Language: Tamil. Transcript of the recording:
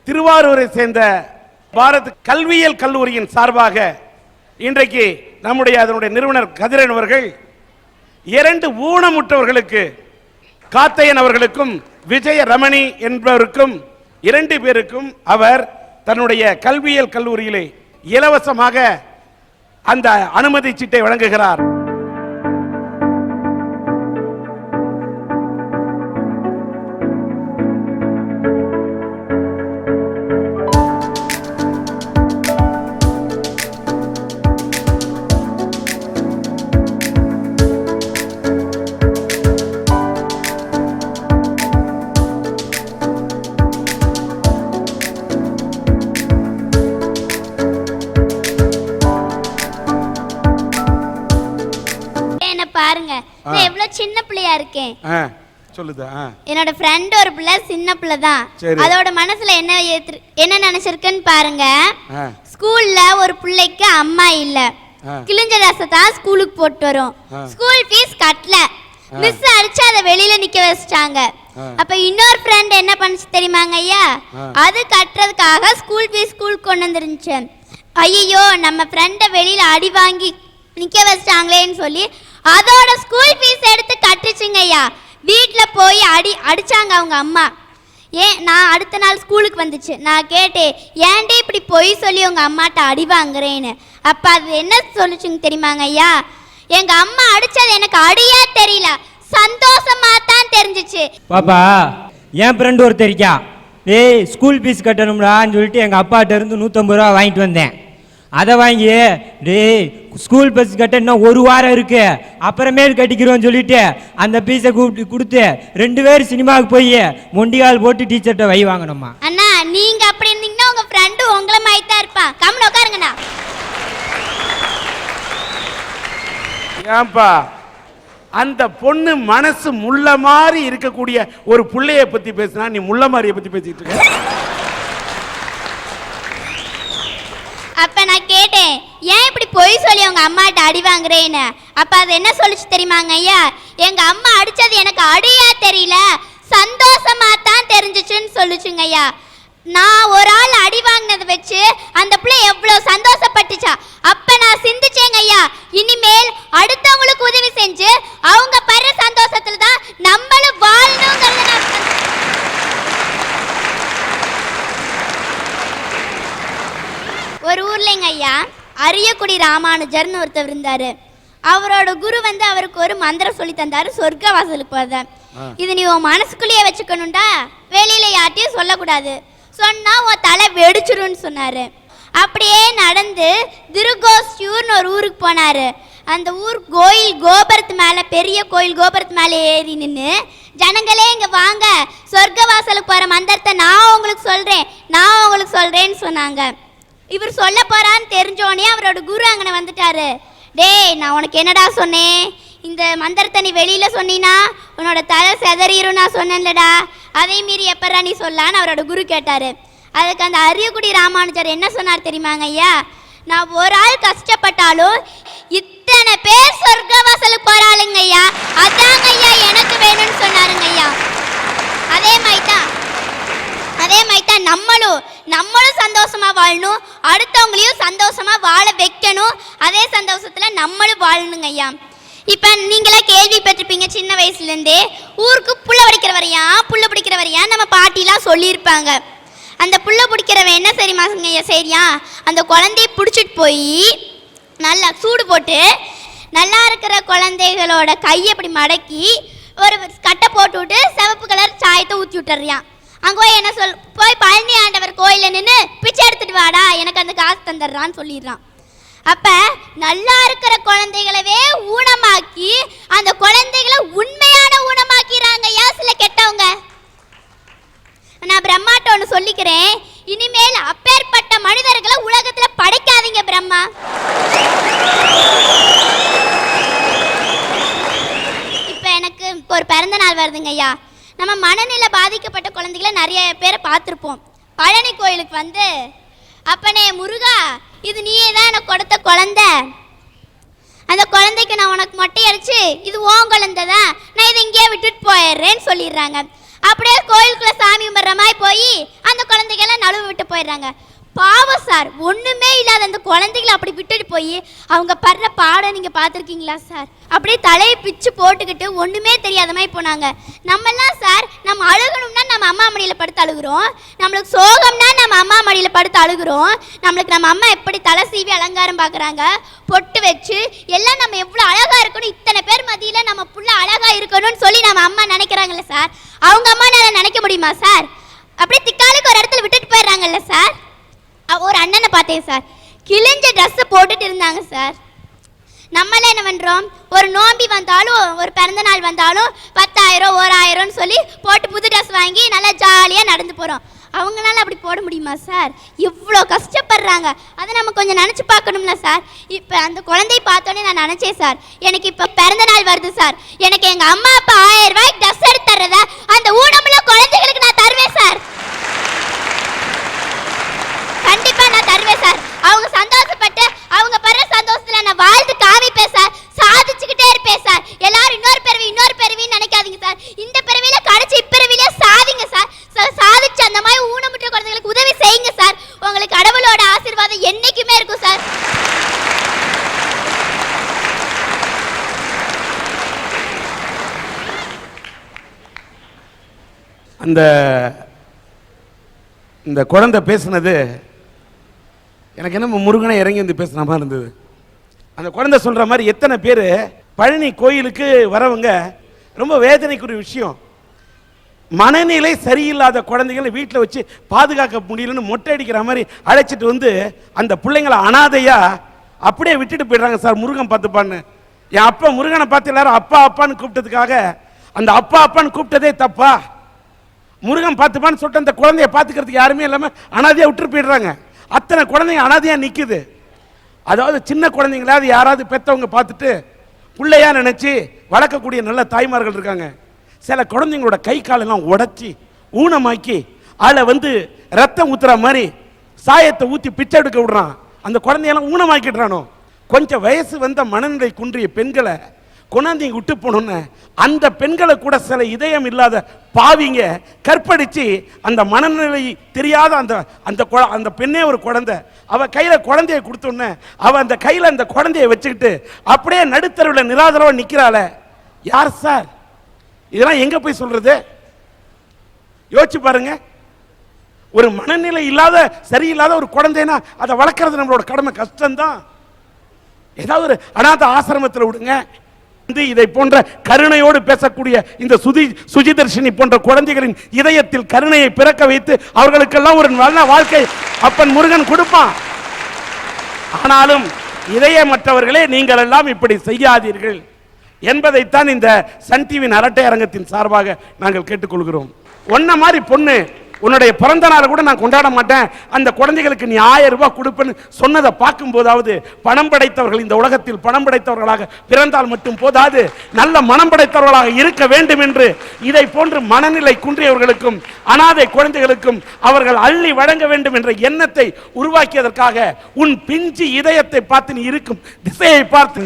திருவாரூரை சேர்ந்த பாரத் கல்வியியல் கல்லூரியின் சார்பாக இன்றைக்கு நம்முடைய அதனுடைய நிறுவனர் கதிரன் அவர்கள் 2 ஊனமுற்றவர்களுக்கு காத்தையன் அவர்களுக்கும் விஜய ரமணி என்பவருக்கும் 2 பேருக்கும் அவர் தன்னுடைய கல்வியியல் கல்லூரியிலே இலவசமாக அந்த அனுமதி சீட்டை வழங்குகிறார். பாருங்க நான் எவ்வளவு சின்ன பிள்ளையா இருக்கேன். சொல்லுதா? என்னோட ஃப்ரெண்ட் ஒரு பிள்ளை சின்ன பிள்ளை தான். அதோட மனசுல என்ன நினைச்சிருக்குன்னு பாருங்க. ஸ்கூல்ல ஒரு பிள்ளைக்கு அம்மா இல்ல, கிழிஞ்ச ட்ரெஸ் தான் ஸ்கூலுக்கு போட்டு வரும். ஸ்கூல் ஃபீஸ் கட்டல, மிஸ் அடிச்சு அதை வெளியில நிக்க வச்சிட்டாங்க. அப்ப இன்னொரு ஃப்ரெண்ட் என்ன பண்ணுச்சு தெரியுமாங்க ஐயா? அது கட்டுறதுக்காக ஸ்கூல் ஃபீஸ் ஸ்கூலுக்கு கொண்டு வந்துருந்துச்சு. ஐயோ நம்ம ஃப்ரெண்டை வெளியில அடி வாங்கி நிக்க வச்சிட்டாங்களேன்னு சொல்லி அதோட ஸ்கூல் ஃபீஸ் எடுத்து கட்டுச்சுங்க ஐயா. வீட்டில் போய் அடிச்சாங்க அவங்க அம்மா. நான் அடுத்த நாள் ஸ்கூலுக்கு வந்துச்சு. நான் கேட்டேன், ஏன்டி இப்படி பொய் சொல்லி உங்க அம்மாட்ட அடி வாங்குறேன்னு. அப்ப அது என்ன சொல்லுச்சுங்க தெரியுமாங்க ஐயா? எங்க அம்மா அடிச்சது எனக்கு அடியா தெரியல, சந்தோஷமா தான் தெரிஞ்சிச்சு. பாப்பா, என் ஃப்ரெண்ட் ஒருத்தர் இருக்கா, ஸ்கூல் ஃபீஸ் கட்டணும்டான்னு சொல்லிட்டு எங்க அப்பாட்ட இருந்து 150 ரூபா வாங்கிட்டு வந்தேன். அதை வாங்கி ஸ்கூல் பஸ் கட்ட இன்னும் 1 வாரம் இருக்கு, அப்புறமேல் கட்டிக்கிறோன்னு சொல்லிட்டு அந்த பீஸை கூப்பிட்டு கொடுத்து 2 பேரும் சினிமாவுக்கு போய் மொண்டிகால் போட்டு டீச்சர்கிட்ட வை வாங்கணுமா. அண்ணா நீங்க அப்படி இருந்தீங்கன்னா உங்க ஃப்ரெண்டு உங்களை மாதிரி தான் இருப்பான். கம்முன்னு உட்காருங்கண்ணா. ஏன்பா அந்த பொண்ணு மனசு முள்ள மாதிரி இருக்கக்கூடிய ஒரு புள்ளைய பத்தி பேசினா நீ முள்ள மாதிரிய பத்தி பேசிட்டு இருக்க. அப்ப நான் கேட்டேன், ஏன் இப்படி பொய் சொல்லி உங்க அம்மாட்ட அடி வாங்குறேன்னு. அப்ப அது என்ன சொல்லிச்சு தெரியுமாங்க ஐயா? எங்க அம்மா அடிச்சது எனக்கு அடியா தெரியல, சந்தோஷமா தான் தெரிஞ்சிச்சுன்னு சொல்லுச்சுங்க ஐயா. நான் ஒரு ஆள் அடி வாங்கினதை வச்சு அந்த பிள்ளை எவ்வளவு சந்தோஷப்பட்டுச்சா. அப்ப நான் சிந்திச்சேங்க ஐயா, இனிமேல் அடுத்தவங்களுக்கு உதவி செஞ்சு அவங்க படுற சந்தோஷத்துல தான் நம்மளும் வாழணுங்கிறத. ஒரு ஊர்லங்க ஐயா அரியக்குடி ராமானுஜர்னு ஒருத்தர் இருந்தாரு. அவரோட குரு அவருக்கு ஒரு மந்திரம் சொல்லி தந்தாரு, சொர்க்க வாசலுக்கு போறத. இது நீ உன் மனசுக்குள்ளேயே வச்சுக்கணும்டா, வெளியில யார்ட்டையும் சொல்லக்கூடாது, சொன்னா உன் தலை வெடிச்சிருன்னு சொன்னாரு. அப்படியே நடந்து திருகோஸ்டியூர்னு ஒரு ஊருக்கு போனாரு. அந்த ஊர் கோயில் கோபுரத்து மேல, பெரிய கோயில் கோபுரத்து மேல ஏறி நின்று, ஜனங்களே இங்க வாங்க, சொர்க்க வாசலுக்கு போற மந்திரத்தை நான் உங்களுக்கு சொல்றேன்னு சொன்னாங்க. இவர் சொல்ல போறான்னு தெரிஞ்சோடனே அவரோட குரு அங்கே வந்துட்டாரு. டேய், நான் உனக்கு என்னடா சொன்னேன்? இந்த மந்திரத்தை நீ வெளியில சொன்னீனா உன்னோட தலை செதறிரும் நான் சொன்னேன்லடா, அதே மீறி எப்படா நீ சொல்லான்னு அவரோட குரு கேட்டாரு. அதுக்கு அந்த அரியக்குடி ராமானுஜர் என்ன சொன்னார் தெரியுமாங்க ஐயா? நான் ஒரு ஆள் கஷ்டப்பட்டாலும் இத்தனை பேர் சொர்க்க வாசலுக்கு போறாளுங்க ஐயா, அதாங்க ஐயா எனக்கு வேணும்னு சொன்னாருங்க ஐயா. அதே மாதிரி தான் நம்மளும் சந்தோஷமா வாழணும், அடுத்தவங்களையும் சந்தோஷமா வாழ வைக்கணும், அதே சந்தோஷத்துல நம்மளும் வாழணுங்க ஐயா. இப்ப நீங்களே கேள்விப்பட்டிருப்பீங்க, சின்ன வயசுல இருந்தே ஊருக்கு புள்ள பிடிக்கிற வரையா நம்ம பாட்டிலாம் சொல்லியிருப்பாங்க. அந்த புள்ள பிடிக்கிறவன் என்ன சரிமாங்க ஐயா சரியா, அந்த குழந்தைய பிடிச்சிட்டு போய் நல்லா சூடு போட்டு நல்லா இருக்கிற குழந்தைகளோட கையை அப்படி மடக்கி ஒரு கட்டை போட்டு விட்டு சிவப்பு கலர் சாயத்தை ஊற்றி விட்டுறியான். அங்கே போய் என்ன போய் பழனி ஆண்டவர் கோயில நின்று பிச்சை எடுத்துட்டு வாடா, எனக்கு அந்த காசு தந்துடுறான்னு சொல்லிடுறான். அப்ப நல்லா இருக்கிற குழந்தைகளவே ஊனமாக்கி அந்த குழந்தைகளை உண்மையான ஊனமாக்கிறாங்க ஐயா சில கெட்டவங்க. நான் பிரம்மாட்ட ஒன்று சொல்லிக்கிறேன், இனிமேல் அப்பேற்பட்ட மனிதர்களை உலகத்துல படைக்காதீங்க பிரம்மா. இப்ப எனக்கு ஒரு பிறந்த நாள் வருதுங்க ஐயா. நம்ம மனநிலை பாதிக்கப்பட்ட குழந்தைகளை நிறைய பேரை பார்த்துருப்போம். பழனி கோயிலுக்கு அப்பனே முருகா, இது நீயே தான் எனக்கு கொடுத்த குழந்தை, அந்த குழந்தைக்கு நான் உனக்கு மொட்டை அடிச்சு இது ஓன் குழந்தை தான், நான் இதை இங்கேயே விட்டுட்டு போயிடுறேன்னு சொல்லிடுறாங்க. அப்படியே கோயிலுக்குள்ள சாமி கும்பிட்ற மாதிரி போய் அந்த குழந்தைகள்லாம் நழுவ விட்டு போயிடுறாங்க. பாவம் சார், ஒண்ணுமே இல்லாத அந்த குழந்தைகளை அப்படி விட்டுட்டு போய் அவங்க படுற பாடம் நீங்க பார்த்துருக்கீங்களா சார்? அப்படியே தலையை பிச்சு போட்டுக்கிட்டு ஒண்ணுமே தெரியாத மாதிரி போனாங்க. நம்மெல்லாம் சார், நம்ம அழுகணும்னா நம்ம அம்மா மடியில படுத்து அழுகுறோம், நம்மளுக்கு சோகம்னா நம்ம அம்மா மடியில படுத்து அழுகுறோம், நம்மளுக்கு நம்ம அம்மா எப்படி தலை சீவி அலங்காரம் பார்க்குறாங்க, பொட்டு வச்சு எல்லாம் நம்ம எவ்வளோ அழகா இருக்கணும், இத்தனை பேர் மத்தியில நம்ம புள்ள அழகா இருக்கணும்னு சொல்லி நம்ம அம்மா நினைக்கிறாங்கல்ல சார், அவங்க அம்மா நினைக்க முடியுமா சார்? அப்படியே திக்காலுக்கு ஒரு இடத்துல விட்டுட்டு போயிடுறாங்கல்ல சார். ஒரு அண்ணனை பார்த்தேன் சார், கிழிஞ்ச ட்ரெஸ்ஸை போட்டுட்டு இருந்தாங்க சார். நம்மளே என்ன பண்ணுறோம், ஒரு நோம்பி வந்தாலும் ஒரு பிறந்த நாள் வந்தாலும் 10,000 1000 சொல்லி போட்டு புது ட்ரெஸ் வாங்கி நல்லா ஜாலியாக நடந்து போகிறோம். அவங்களால அப்படி போட முடியுமா சார்? இவ்வளோ கஷ்டப்படுறாங்க, அதை நம்ம கொஞ்சம் நினச்சி பார்க்கணும்ல சார். இப்போ அந்த குழந்தைய பார்த்தோன்னே நான் நினச்சேன் சார், எனக்கு இப்போ பிறந்த நாள் வருது சார், எனக்கு எங்கள் அம்மா அப்பா 1000 ரூபாய்க்கு ட்ரெஸ் எடுத்து தர்றத அந்த ஊனமுள்ள குழந்தைகளுக்கு நான் தருவேன் சார். கண்டிப்பா நான் தருவேன் சார். அவங்க சந்தோஷப்பட்டு அவங்க படுற சந்தோஷத்துல நான் வாழ்ந்து காமிப்பேன் சார், சாதிச்சுக்கிட்டே இருப்பேன் சார். எல்லாரும் இன்னொரு பிறவின்னு நினைக்காதீங்க சார், இந்த பிறவியில கடைசி இப்பிறவிலே சாதிங்க சார். சாதிச்சு அந்த மாதிரி ஊனமுற்ற குழந்தைகளுக்கு உதவி செய்யுங்க சார். உங்களுக்கு கடவுளோட ஆசீர்வாதம் என்னைக்குமே இருக்கும் சார். இந்த குழந்தை பேசுனது எனக்கு என்ன முருகனை இறங்கி வந்து பேசுன மாதிரி இருந்தது. அந்த குழந்தை சொல்ற மாதிரி எத்தனை பேர் பழனி கோயிலுக்கு வரவங்க ரொம்ப வேதனைக்குரிய விஷயம், மனநிலை சரியில்லாத குழந்தைகளை வீட்டில் வச்சு பாதுகாக்க முடியலன்னு மொட்டை அடிக்கிற மாதிரி அழைச்சிட்டு வந்து அந்த பிள்ளைங்களை அனாதையா அப்படியே விட்டுட்டு போயிடுறாங்க சார். முருகன் பார்த்துப்பான்னு என் அப்பா முருகனை பார்த்து எல்லாரும் அப்பா அப்பான்னு கூப்பிட்டதுக்காக அந்த அப்பா அப்பான்னு கூப்பிட்டதே தப்பா? முருகன் பார்த்துப்பான்னு சொல்லிட்டு அந்த குழந்தைய பார்த்துக்கிறதுக்கு யாருமே இல்லாமல் அனாதையா விட்டுட்டு போயிடுறாங்க. அத்தனை குழந்தைங்க அனாதையா நிற்குது. அதாவது சின்ன குழந்தைங்களாவது யாராவது பெற்றவங்க பார்த்துட்டு பிள்ளையா நினைச்சு வளர்க்கக்கூடிய நல்ல தாய்மார்கள் இருக்காங்க. சில குழந்தைங்களோட கை காலெல்லாம் உடைச்சி ஊனமாக்கி அதில் ரத்தம் ஊத்துற மாதிரி சாயத்தை ஊற்றி பிச்சை எடுக்க விடுறான். அந்த குழந்தையெல்லாம் ஊனமாக்கிடுறானோ. கொஞ்சம் வயசு வந்த மனநிலை குன்றிய பெண்களை கொண்டாந்து விட்டு போனோன்னு அந்த பெண்களை கூட சில இதயம் இல்லாத பாவிங்க கற்பழிச்சு அந்த மனநிலை தெரியாத அந்த பெண்ணே ஒரு குழந்தை, அவ கையில குழந்தைய கொடுத்தோன்னு அவ அந்த கையில அந்த குழந்தைய வச்சுக்கிட்டு அப்படியே நடுத்தருவில் நிராதரவா நிக்கிறாள. யார் சார் இதெல்லாம் எங்க போய் சொல்றது? யோசிச்சு பாருங்க. ஒரு மனநிலை இல்லாத சரியில்லாத ஒரு குழந்தைனா அதை வளர்க்கறது நம்மளோட கடமை, கஷ்டம்தான். ஏதாவது ஒரு அநாத ஆசிரமத்தில் விடுங்க. இதை போன்ற கருணையோடு பேசக்கூடிய இந்த சுஜிதர்ஷினி போன்ற குழந்தைகளின் இதயத்தில் கருணையை பிறக்க வைத்து அவர்களுக்கெல்லாம் ஒரு நல்ல வாழ்க்கை அப்பன் முருகன் கொடுப்பான். ஆனாலும் இதயமற்றவர்களே நீங்கள் எல்லாம் இப்படி செய்யாதீர்கள் என்பதைத்தான் இந்த சன் டிவியின் அரட்டை அரங்கத்தின் சார்பாக நாங்கள் கேட்டுக்கொள்கிறோம். ஒன்ன மாதிரி பொண்ணு உன்னுடைய பிறந்த நாளை கூட நான் கொண்டாட மாட்டேன், அந்த குழந்தைகளுக்கு நீ 1000 ரூபாய் கொடுப்பேன்னு சொன்னதை பார்க்கும் போதாவது பணம் படைத்தவர்கள் இந்த உலகத்தில் பணம் படைத்தவர்களாக பிறந்தால் மட்டும் போதாது, நல்ல மனம் படைத்தவர்களாக இருக்க வேண்டும் என்று இதை போன்று மனநிலை குன்றியவர்களுக்கும் அனாதை குழந்தைகளுக்கும் அவர்கள் அள்ளி வழங்க வேண்டும் என்ற எண்ணத்தை உருவாக்கியதற்காக உன் பிஞ்சு இதயத்தை பார்த்து நீ இருக்கும் திசையை பார்த்து